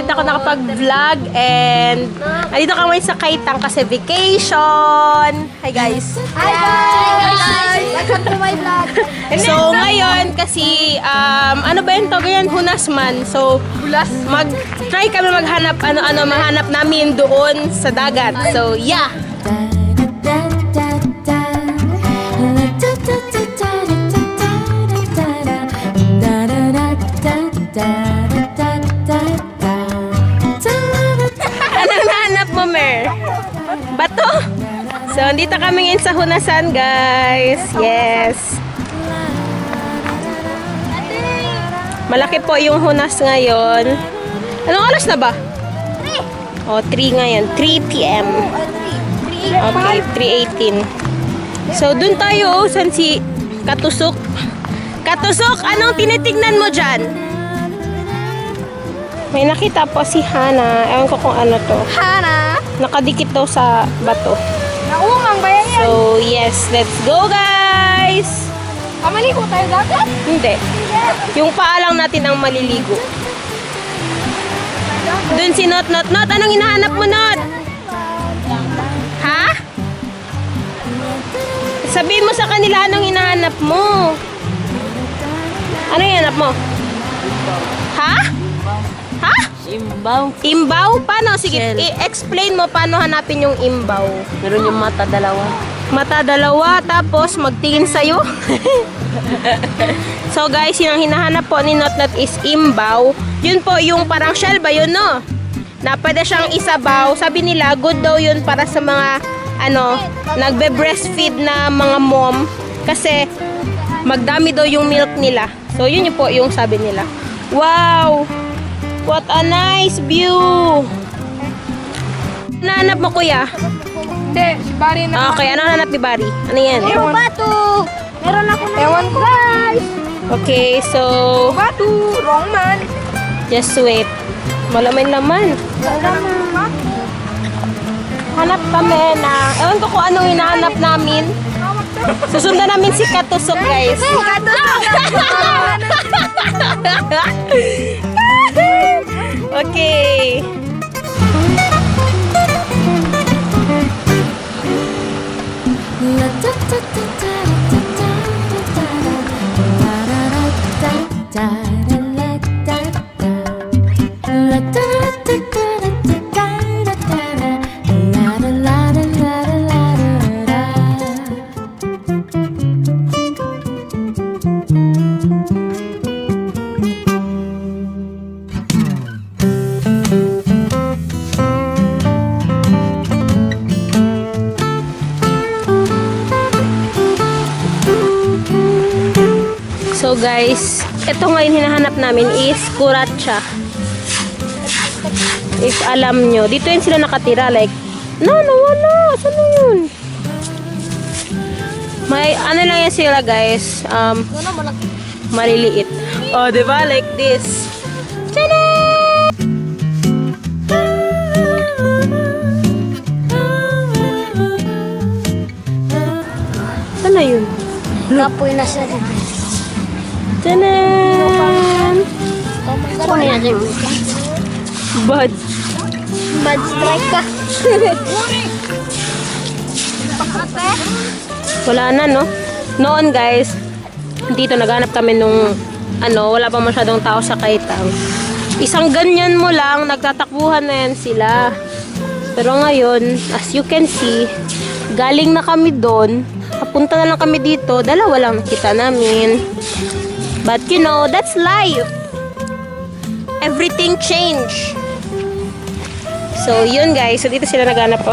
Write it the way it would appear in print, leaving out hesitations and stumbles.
na ako nakapag-vlog and andito kami sa Kaitang kasi vacation. Hi guys! Hi guys! Welcome to my vlog. So ngayon kasi ano ba yun to? Ganyan hunasman. So mag-try kami maghanap mahanap namin doon sa dagat. So yeah! Anong nahanap mo, Mer? Bato? So, andito kami ngayon sa Hunasan, guys. Yes. Malaki po yung Hunas ngayon. Anong oras na ba? 3. Oh, 3 ngayon. 3 p.m. Okay, 3:18. So, dun tayo. San si Katusok? Katusok, anong tinitignan mo dyan? May nakita po si Hana. Ewan ko kung ano to. Hana! Nakadikit daw sa bato. Naumang ba yan? So, yes. Let's go, guys! Kamaligo tayo dagat? Hindi. Yung paa lang natin ang maliligo. Doon si Not. Not, anong hinahanap mo, Not? Ha? Sabihin mo sa kanila anong hinahanap mo. Ano hinahanap mo? Ha? Ha? Imbaw. Imbaw? Paano? Sige, Shell. i-explain mo paano hanapin yung imbaw. Meron yung mata dalawa. Mata dalawa, tapos magtingin sa'yo. So guys, yung hinahanap po ni Not is imbaw. Yun po yung parang shell ba yun, no? Na pwede siyang isabaw. Sabi nila, good daw yun para sa mga nagbe-breastfeed na mga mom. Kasi magdami daw yung milk nila. So yun po yung sabi nila. Wow! What a nice view! Nahanap mo, kuya? Hindi, si Barry na. Okay, ano hanap ni Barry? Ano yan? Meron bato! Meron ako na. Ewan ko. Guys! Okay, so Bato! Wrong man! just wait. Malamay naman. Hanap kami na, ewan ko kung anong hinahanap namin. Susundan namin si Katusok, guys. Okay. So guys, ito ngayon hinahanap namin is kuratsa. If alam nyo, dito yun sila nakatira. Like, nawala. Saan na yun? May, ano lang yan sila guys. Maliliit. Oh, diba? Like this. Tada! Saan na yun? Kapoy na siya dito. Tanan! Ano yan dyan? Bad. Bad strike ka. Wala na, no? Noon, guys, dito naghanap kami nung, wala pa masyadong tao sa Kaitang. Isang ganyan mo lang, nagtatakbuhan na yan sila. Pero ngayon, as you can see, galing na kami doon. Papunta na lang kami dito. Dalawa lang nakita namin. But you know, that's life. Everything change. So, yun guys. So, dito sila naghanap po.